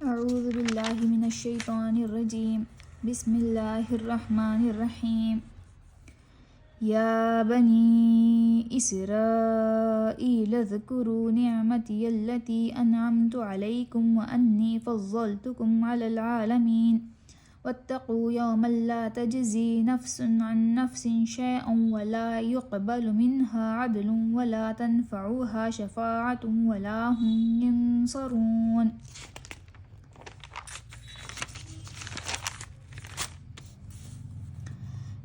اعوذ باللہ من الشیطان الرجیم بسم اللہ الرحمن الرحیم یا بنی اسرائیل اذکروا نعمتی التی انعمت علیکم وانی فضلتکم علی العالمین واتقوا یوما لا تجزی نفس عن نفس شیئا ولا يقبل منها عدل ولا تنفعها شفاعة ولا هم ينصرون۔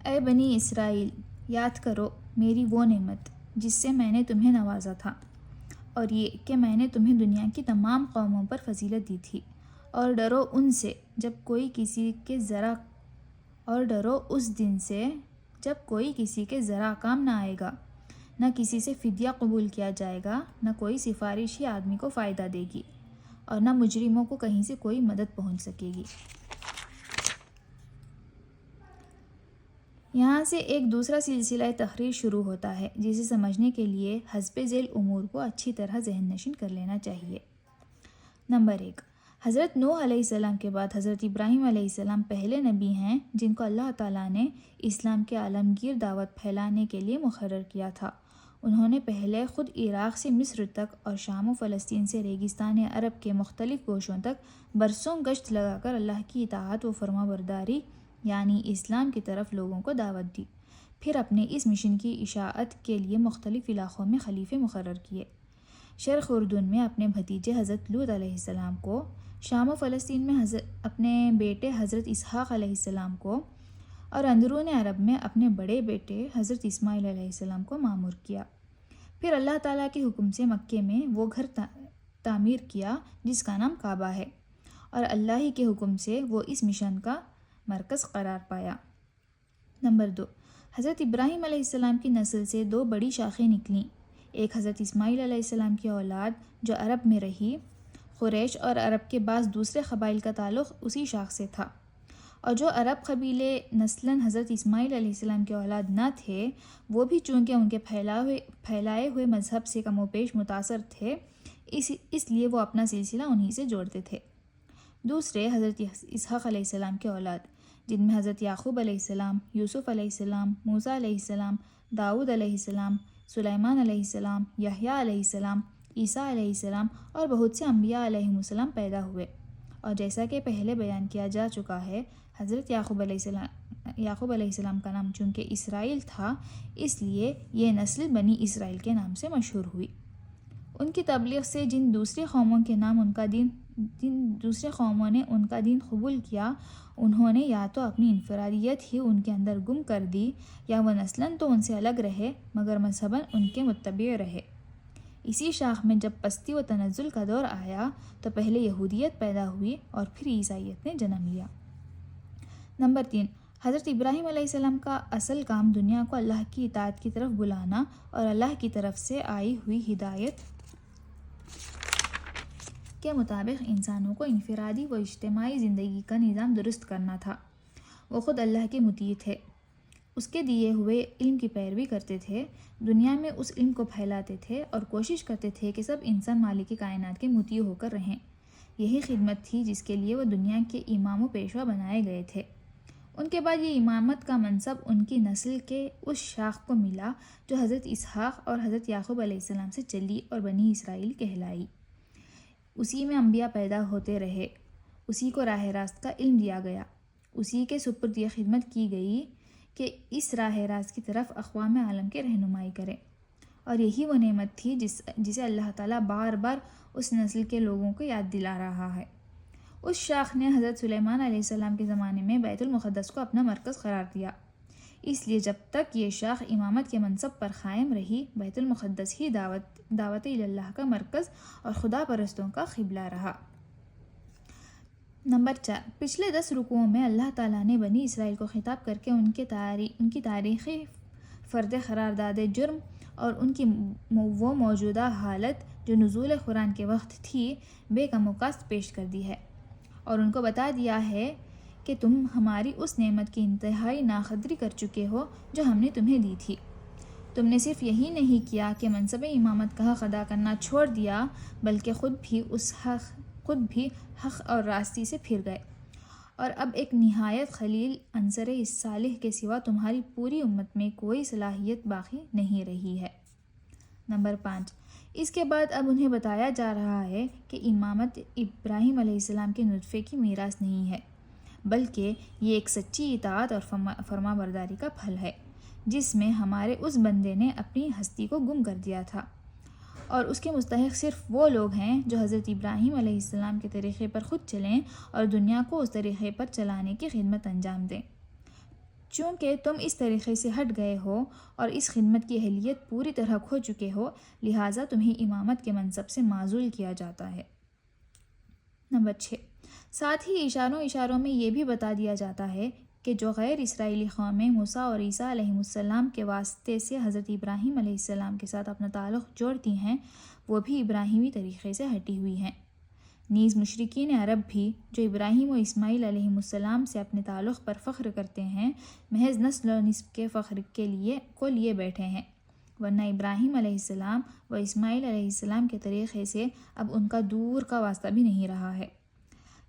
اے بنی اسرائیل، یاد کرو میری وہ نعمت جس سے میں نے تمہیں نوازا تھا، اور یہ کہ میں نے تمہیں دنیا کی تمام قوموں پر فضیلت دی تھی، اور ڈرو ان سے جب کوئی کسی کے ڈرو اس دن سے جب کوئی کسی کے ذرا کام نہ آئے گا، نہ کسی سے فدیہ قبول کیا جائے گا، نہ کوئی سفارش ہی آدمی کو فائدہ دے گی، اور نہ مجرموں کو کہیں سے کوئی مدد پہنچ سکے گی۔ یہاں سے ایک دوسرا سلسلہ تحریر شروع ہوتا ہے جسے سمجھنے کے لیے حسب ذیل امور کو اچھی طرح ذہن نشین کر لینا چاہیے۔ نمبر 1، حضرت نوح علیہ السلام کے بعد حضرت ابراہیم علیہ السلام پہلے نبی ہیں جن کو اللہ تعالیٰ نے اسلام کے عالمگیر دعوت پھیلانے کے لیے مقرر کیا تھا۔ انہوں نے پہلے خود عراق سے مصر تک اور شام و فلسطین سے ریگستان عرب کے مختلف گوشوں تک برسوں گشت لگا کر اللہ کی اطاعت و فرما برداری یعنی اسلام کی طرف لوگوں کو دعوت دی۔ پھر اپنے اس مشن کی اشاعت کے لیے مختلف علاقوں میں خلیفے مقرر کیے۔ شرق اردن میں اپنے بھتیجے حضرت لوط علیہ السلام کو، شام و فلسطین میں اپنے بیٹے حضرت اسحاق علیہ السلام کو، اور اندرون عرب میں اپنے بڑے بیٹے حضرت اسماعیل علیہ السلام کو مامور کیا۔ پھر اللہ تعالیٰ کے حکم سے مکے میں وہ گھر تعمیر کیا جس کا نام کعبہ ہے، اور اللہ ہی کے حکم سے وہ اس مشن کا مرکز قرار پایا۔ نمبر 2، حضرت ابراہیم علیہ السلام کی نسل سے دو بڑی شاخیں نکلیں۔ ایک حضرت اسماعیل علیہ السلام کی اولاد جو عرب میں رہی، قریش اور عرب کے بعض دوسرے قبائل کا تعلق اسی شاخ سے تھا، اور جو عرب قبیلے نسلاً حضرت اسماعیل علیہ السلام کے اولاد نہ تھے، وہ بھی چونکہ ان کے پھیلائے ہوئے مذہب سے کم و بیش متاثر تھے، اس لیے وہ اپنا سلسلہ انہی سے جوڑتے تھے۔ دوسرے حضرت اسحاق علیہ السلام کے اولاد، جن میں حضرت یعقوب علیہ السلام، یوسف علیہ السلام، موسیٰ علیہ السلام، داؤد علیہ السلام، سلیمان علیہ السلام، یحییٰ علیہ السلام، عیسیٰ علیہ السلام اور بہت سے انبیاء علیہم السلام پیدا ہوئے۔ اور جیسا کہ پہلے بیان کیا جا چکا ہے، حضرت یعقوب علیہ السلام کا نام چونکہ اسرائیل تھا، اس لیے یہ نسل بنی اسرائیل کے نام سے مشہور ہوئی۔ ان کی تبلیغ سے جن دوسری قوموں نے ان کا دین قبول کیا، انہوں نے یا تو اپنی انفرادیت ہی ان کے اندر گم کر دی، یا وہ نسلاً تو ان سے الگ رہے مگر مذہباً ان کے متبع رہے۔ اسی شاخ میں جب پستی و تنزل کا دور آیا تو پہلے یہودیت پیدا ہوئی اور پھر عیسائیت نے جنم لیا۔ نمبر 3، حضرت ابراہیم علیہ السلام کا اصل کام دنیا کو اللہ کی اطاعت کی طرف بلانا اور اللہ کی طرف سے آئی ہوئی ہدایت کے مطابق انسانوں کو انفرادی و اجتماعی زندگی کا نظام درست کرنا تھا۔ وہ خود اللہ کے مطیع تھے، اس کے دیے ہوئے علم کی پیروی کرتے تھے، دنیا میں اس علم کو پھیلاتے تھے اور کوشش کرتے تھے کہ سب انسان مالک کائنات کے مطیع ہو کر رہیں۔ یہی خدمت تھی جس کے لیے وہ دنیا کے امام و پیشوا بنائے گئے تھے۔ ان کے بعد یہ امامت کا منصب ان کی نسل کے اس شاخ کو ملا جو حضرت اسحاق اور حضرت یعقوب علیہ السلام سے چلی اور بنی اسرائیل کہلائی۔ اسی میں انبیاء پیدا ہوتے رہے، اسی کو راہ راست کا علم دیا گیا، اسی کے سپرد یہ خدمت کی گئی کہ اس راہ راست کی طرف اقوام عالم کے رہنمائی کرے، اور یہی وہ نعمت تھی جسے اللہ تعالیٰ بار بار اس نسل کے لوگوں کو یاد دلا رہا ہے۔ اس شاخ نے حضرت سلیمان علیہ السلام کے زمانے میں بیت المقدس کو اپنا مرکز قرار دیا، اس لیے جب تک یہ شاخ امامت کے منصب پر قائم رہی، بیت المقدس ہی دعوت اللہ کا مرکز اور خدا پرستوں کا قبلہ رہا۔ نمبر 4، پچھلے 10 رکوعوں میں اللہ تعالیٰ نے بنی اسرائیل کو خطاب کر کے ان کی تاریخی فرد قرارداد جرم اور ان کی وہ موجودہ حالت جو نزول قرآن کے وقت تھی بے کم و کاست پیش کر دی ہے، اور ان کو بتا دیا ہے کہ تم ہماری اس نعمت کی انتہائی ناقدری کر چکے ہو جو ہم نے تمہیں دی تھی۔ تم نے صرف یہی نہیں کیا کہ منصب امامت کا حق ادا کرنا چھوڑ دیا، بلکہ خود بھی اس خود بھی حق اور راستی سے پھر گئے، اور اب ایک نہایت خلیل عنصر صالح کے سوا تمہاری پوری امت میں کوئی صلاحیت باقی نہیں رہی ہے۔ نمبر 5، اس کے بعد اب انہیں بتایا جا رہا ہے کہ امامت ابراہیم علیہ السلام کے نطفے کی میراث نہیں ہے، بلکہ یہ ایک سچی اطاعت اور فرما برداری کا پھل ہے، جس میں ہمارے اس بندے نے اپنی ہستی کو گم کر دیا تھا، اور اس کے مستحق صرف وہ لوگ ہیں جو حضرت ابراہیم علیہ السلام کے طریقے پر خود چلیں اور دنیا کو اس طریقے پر چلانے کی خدمت انجام دیں۔ چونکہ تم اس طریقے سے ہٹ گئے ہو اور اس خدمت کی اہلیت پوری طرح کھو چکے ہو، لہٰذا تمہیں امامت کے منصب سے معزول کیا جاتا ہے۔ نمبر 6، ساتھ ہی اشاروں میں یہ بھی بتا دیا جاتا ہے کہ جو غیر اسرائیلی قومیں موسیٰ اور عیسیٰ علیہ السلام کے واسطے سے حضرت ابراہیم علیہ السلام کے ساتھ اپنا تعلق جوڑتی ہیں، وہ بھی ابراہیمی طریقے سے ہٹی ہوئی ہیں۔ نیز مشرکین عرب بھی جو ابراہیم و اسماعیل علیہ السلام سے اپنے تعلق پر فخر کرتے ہیں، محض نسل و نسب کے فخر کو لیے بیٹھے ہیں، ورنہ ابراہیم علیہ السلام و اسماعیل علیہ السلام کے طریقے سے اب ان کا دور کا واسطہ بھی نہیں رہا ہے،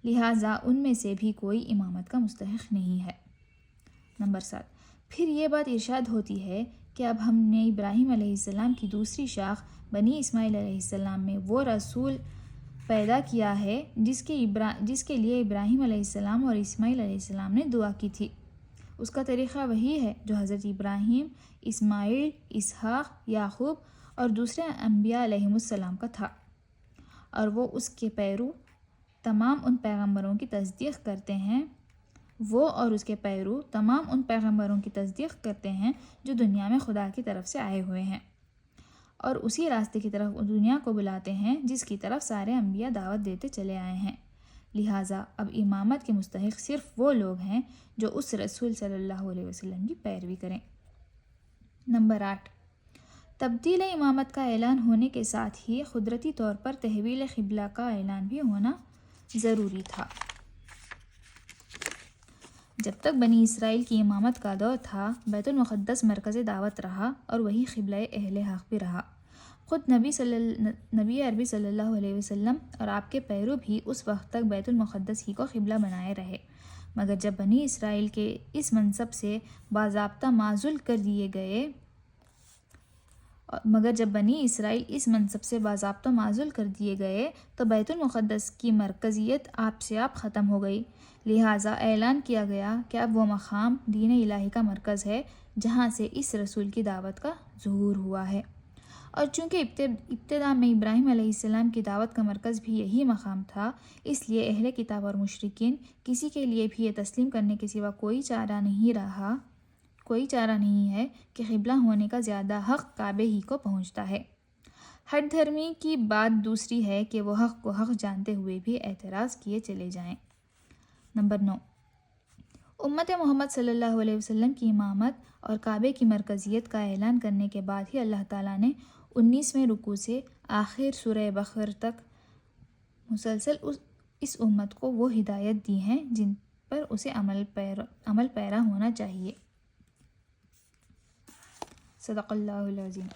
لہٰذا ان میں سے بھی کوئی امامت کا مستحق نہیں ہے۔ نمبر 7، پھر یہ بات ارشاد ہوتی ہے کہ اب ہم نے ابراہیم علیہ السلام کی دوسری شاخ بنی اسماعیل علیہ السلام میں وہ رسول پیدا کیا ہے جس کے لیے ابراہیم علیہ السلام اور اسماعیل علیہ السلام نے دعا کی تھی۔ اس کا طریقہ وہی ہے جو حضرت ابراہیم، اسماعیل، اسحاق، یعقوب اور دوسرے انبیاء علیہ السلام کا تھا، اور وہ اس کے پیرو تمام ان پیغمبروں کی تصدیق کرتے ہیں جو دنیا میں خدا کی طرف سے آئے ہوئے ہیں، اور اسی راستے کی طرف دنیا کو بلاتے ہیں جس کی طرف سارے انبیاء دعوت دیتے چلے آئے ہیں۔ لہٰذا اب امامت کے مستحق صرف وہ لوگ ہیں جو اس رسول صلی اللہ علیہ وسلم کی پیروی کریں۔ نمبر 8، تبدیل امامت کا اعلان ہونے کے ساتھ ہی قدرتی طور پر تحویل قبلہ کا اعلان بھی ہونا ضروری تھا۔ جب تک بنی اسرائیل کی امامت کا دور تھا، بیت المقدس مرکز دعوت رہا اور وہی قبلہ اہل حق بھی رہا۔ خود نبی عربی صلی اللہ علیہ وسلم اور آپ کے پیرو بھی اس وقت تک بیت المقدس ہی کو قبلہ بنائے رہے، مگر جب بنی اسرائیل کے اس منصب سے باضابطہ معزول کر دیے گئے تو بیت المقدس کی مرکزیت آپ سے آپ ختم ہو گئی، لہٰذا اعلان کیا گیا کہ اب وہ مقام دین الہی کا مرکز ہے جہاں سے اس رسول کی دعوت کا ظہور ہوا ہے، اور چونکہ ابتدا میں ابراہیم علیہ السلام کی دعوت کا مرکز بھی یہی مقام تھا، اس لیے اہل کتاب اور مشرکین کسی کے لیے بھی یہ تسلیم کرنے کے سوا کوئی چارہ نہیں ہے کہ قبلہ ہونے کا زیادہ حق کعبے ہی کو پہنچتا ہے۔ ہٹ دھرمی کی بات دوسری ہے کہ وہ حق کو حق جانتے ہوئے بھی اعتراض کیے چلے جائیں۔ نمبر 9، امت محمد صلی اللہ علیہ وسلم کی امامت اور کعبے کی مرکزیت کا اعلان کرنے کے بعد ہی اللہ تعالیٰ نے 19ویں رکوع سے آخر سورہ بقرہ تک مسلسل اس امت کو وہ ہدایت دی ہیں جن پر اسے عمل پیرا ہونا چاہیے۔ صدق اللہ العظیم۔